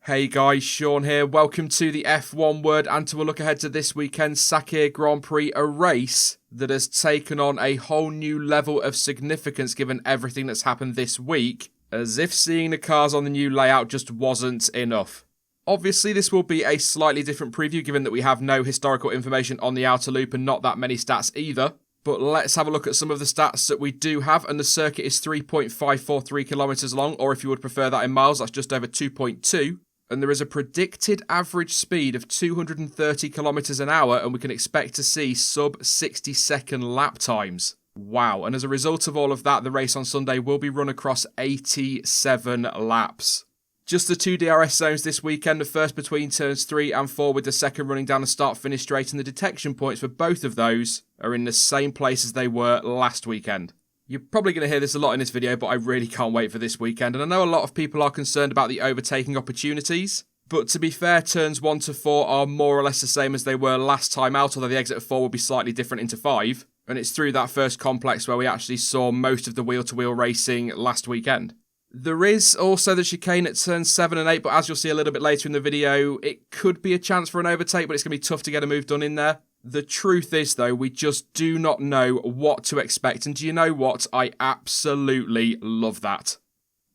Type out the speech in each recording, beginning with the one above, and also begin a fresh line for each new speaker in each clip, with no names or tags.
Hey guys, Sean here. Welcome to the F1 Word and to a look ahead to this weekend's Sakhir Grand Prix, a race that has taken on a whole new level of significance given everything that's happened this week, as if seeing the cars on the new layout just wasn't enough. Obviously, this will be a slightly different preview given that we have no historical information on the outer loop and not that many stats either. But let's have a look at some of the stats that we do have, and the circuit is 3.543 kilometres long, or if you would prefer that in miles, that's just over 2.2. And there is a predicted average speed of 230 kilometres an hour, and we can expect to see sub 60-second lap times. Wow, and as a result of all of that, the race on Sunday will be run across 87 laps. Just the two DRS zones this weekend, the first between turns 3 and 4 with the second running down the start-finish straight, and the detection points for both of those are in the same place as they were last weekend. You're probably going to hear this a lot in this video, but I really can't wait for this weekend, and I know a lot of people are concerned about the overtaking opportunities, but to be fair, turns 1 to 4 are more or less the same as they were last time out, although the exit of 4 will be slightly different into 5, and it's through that first complex where we actually saw most of the wheel-to-wheel racing last weekend. There is also the chicane at turns 7 and 8, but as you'll see a little bit later in the video, it could be a chance for an overtake, but it's going to be tough to get a move done in there. The truth is, though, we just do not know what to expect, and do you know what? I absolutely love that.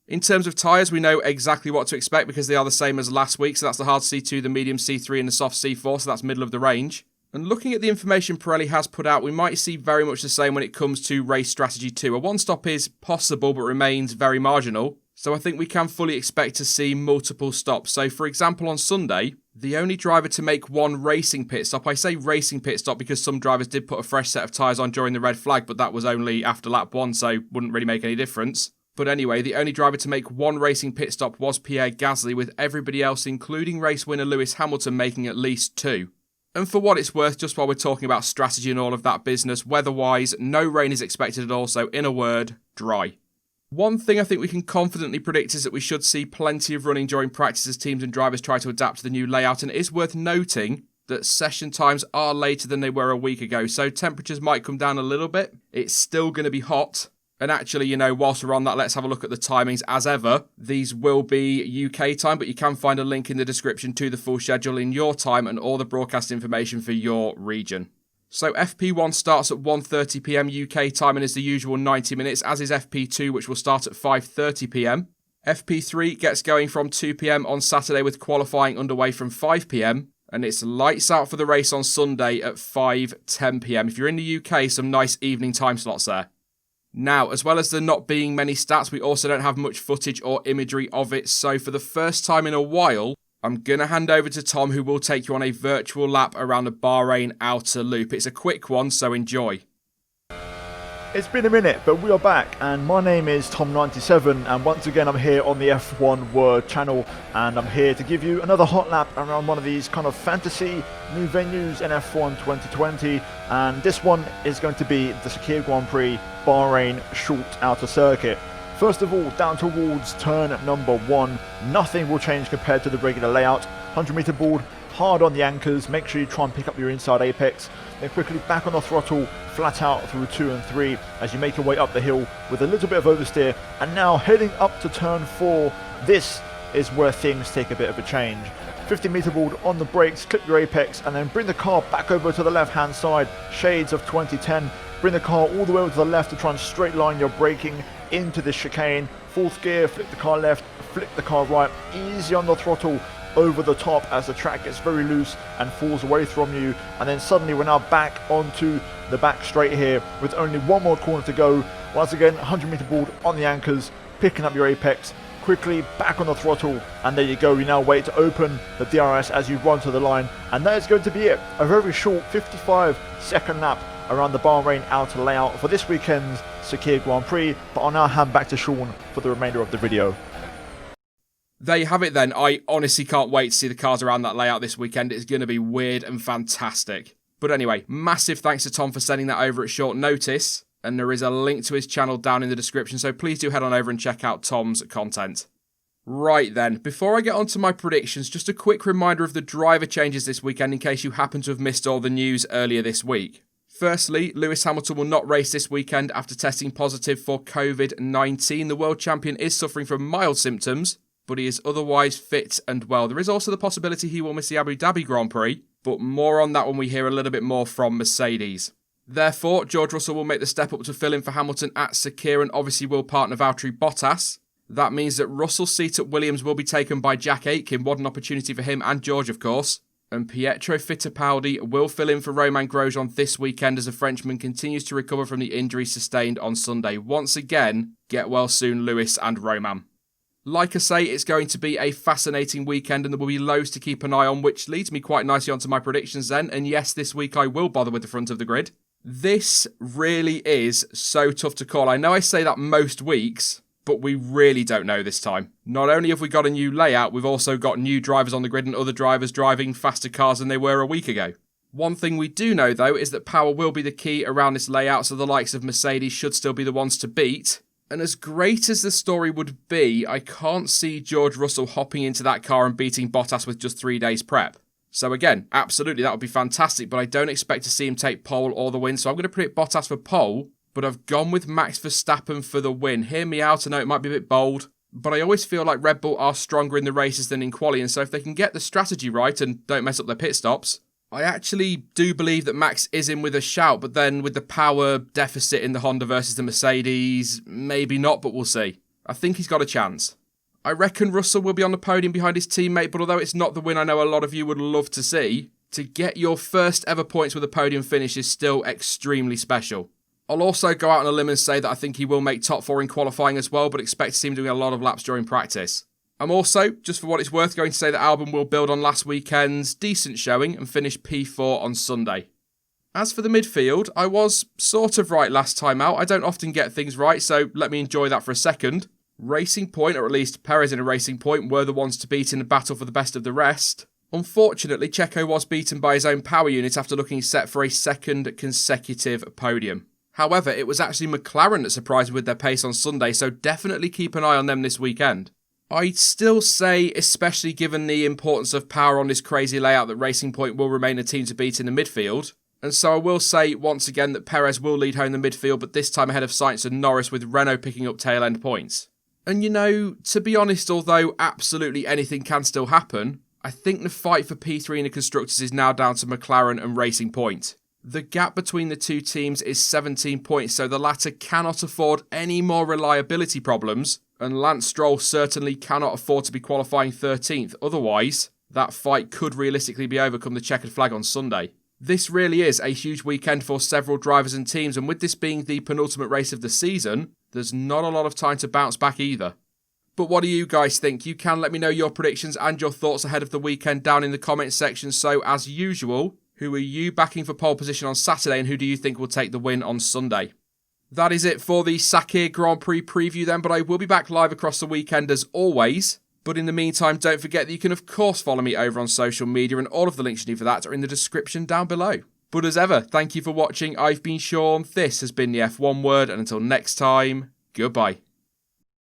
In terms of tyres, we know exactly what to expect because they are the same as last week, so that's the hard C2, the medium C3 and the soft C4, so that's middle of the range. And looking at the information Pirelli has put out, we might see very much the same when it comes to race strategy 2. A one-stop is possible but remains very marginal, so I think we can fully expect to see multiple stops. So for example on Sunday, the only driver to make one racing pit stop, I say racing pit stop because some drivers did put a fresh set of tyres on during the red flag, but that was only after lap 1, so wouldn't really make any difference. But anyway, the only driver to make one racing pit stop was Pierre Gasly, with everybody else, including race winner Lewis Hamilton, making at least 2. And for what it's worth, just while we're talking about strategy and all of that business, weather-wise, no rain is expected at all, so in a word, dry. One thing I think we can confidently predict is that we should see plenty of running during practice as teams and drivers try to adapt to the new layout, and it is worth noting that session times are later than they were a week ago, so temperatures might come down a little bit. It's still going to be hot. And actually, you know, whilst we're on that, let's have a look at the timings. As ever, these will be UK time, but you can find a link in the description to the full schedule in your time and all the broadcast information for your region. So FP1 starts at 1:30 PM UK time and is the usual 90 minutes, as is FP2, which will start at 5:30 PM. FP3 gets going from 2 PM on Saturday with qualifying underway from 5 PM. And it's lights out for the race on Sunday at 5:10 PM. If you're in the UK, some nice evening time slots there. Now, as well as there not being many stats, we also don't have much footage or imagery of it. So for the first time in a while, I'm going to hand over to Tom, who will take you on a virtual lap around the Bahrain Outer Loop. It's a quick one, so enjoy.
It's been a minute, but we are back, and my name is Tom97, and once again I'm here on the F1 Word channel, and I'm here to give you another hot lap around one of these kind of fantasy new venues in F1 2020, and this one is going to be the Sakhir Grand Prix Bahrain Short Outer Circuit. First of all, down towards turn number 1, nothing will change compared to the regular layout. 100 meter board, hard on the anchors, make sure you try and pick up your inside apex, then quickly back on the throttle, flat out through 2 and 3 as you make your way up the hill with a little bit of oversteer, and now heading up to turn 4, this is where things take a bit of a change. 50 meter board on the brakes, clip your apex, and then bring the car back over to the left hand side, shades of 2010. Bring the car all the way over to the left to try and straight line your braking into the chicane. 4th gear, flip the car left, flip the car right, easy on the throttle over the top as the track gets very loose and falls away from you. And then suddenly we're now back onto the back straight here with only one more corner to go. Once again, 100 meter board on the anchors, picking up your apex, quickly back on the throttle, and there you go. You now wait to open the DRS as you run to the line, and that is going to be it. A very short 55-second lap around the Bahrain outer layout for this weekend's Sakhir Grand Prix, but I'll now hand back to Sean for the remainder of the video.
There you have it then. I honestly can't wait to see the cars around that layout this weekend. It's going to be weird and fantastic. But anyway, massive thanks to Tom for sending that over at short notice, and there is a link to his channel down in the description, so please do head on over and check out Tom's content. Right then, before I get on to my predictions, just a quick reminder of the driver changes this weekend in case you happen to have missed all the news earlier this week. Firstly, Lewis Hamilton will not race this weekend after testing positive for COVID-19. The world champion is suffering from mild symptoms, but he is otherwise fit and well. There is also the possibility he will miss the Abu Dhabi Grand Prix, but more on that when we hear a little bit more from Mercedes. Therefore, George Russell will make the step up to fill in for Hamilton at Sakhir and obviously will partner Valtteri Bottas. That means that Russell's seat at Williams will be taken by Jack Aitken. What an opportunity for him and George, of course. And Pietro Fittipaldi will fill in for Romain Grosjean this weekend as the Frenchman continues to recover from the injury sustained on Sunday. Once again, get well soon, Lewis and Romain. Like I say, it's going to be a fascinating weekend and there will be loads to keep an eye on, which leads me quite nicely onto my predictions then. And yes, this week I will bother with the front of the grid. This really is so tough to call. I know I say that most weeks, but we really don't know this time. Not only have we got a new layout, we've also got new drivers on the grid and other drivers driving faster cars than they were a week ago. One thing we do know, though, is that power will be the key around this layout, so the likes of Mercedes should still be the ones to beat. And as great as the story would be, I can't see George Russell hopping into that car and beating Bottas with just 3 days prep. So again, absolutely, that would be fantastic, but I don't expect to see him take pole or the win, so I'm going to predict Bottas for pole, but I've gone with Max Verstappen for the win. Hear me out, I know it might be a bit bold, but I always feel like Red Bull are stronger in the races than in quali, and so if they can get the strategy right and don't mess up their pit stops, I actually do believe that Max is in with a shout, but then with the power deficit in the Honda versus the Mercedes, maybe not, but we'll see. I think he's got a chance. I reckon Russell will be on the podium behind his teammate, but although it's not the win I know a lot of you would love to see, to get your first ever points with a podium finish is still extremely special. I'll also go out on a limb and say that I think he will make top 4 in qualifying as well, but expect to see him doing a lot of laps during practice. I'm also, just for what it's worth, going to say that Albon will build on last weekend's decent showing and finish P4 on Sunday. As for the midfield, I was sort of right last time out. I don't often get things right, so let me enjoy that for a second. Racing Point, or at least Perez in a Racing Point, were the ones to beat in the battle for the best of the rest. Unfortunately, Checo was beaten by his own power unit after looking set for a second consecutive podium. However, it was actually McLaren that surprised with their pace on Sunday, so definitely keep an eye on them this weekend. I'd still say, especially given the importance of power on this crazy layout, that Racing Point will remain a team to beat in the midfield. And so I will say once again that Perez will lead home the midfield, but this time ahead of Sainz and Norris, with Renault picking up tail end points. And you know, to be honest, although absolutely anything can still happen, I think the fight for P3 in the Constructors is now down to McLaren and Racing Point. The gap between the two teams is 17 points, so the latter cannot afford any more reliability problems, and Lance Stroll certainly cannot afford to be qualifying 13th, otherwise that fight could realistically be over come the checkered flag on Sunday. This really is a huge weekend for several drivers and teams, and with this being the penultimate race of the season, there's not a lot of time to bounce back either. But what do you guys think? You can let me know your predictions and your thoughts ahead of the weekend down in the comments section. So as usual, who are you backing for pole position on Saturday and who do you think will take the win on Sunday? That is it for the Sakhir Grand Prix preview then, but I will be back live across the weekend as always. But in the meantime, don't forget that you can of course follow me over on social media, and all of the links you need for that are in the description down below. But as ever, thank you for watching. I've been Sean, this has been the F1 Word, and until next time, goodbye.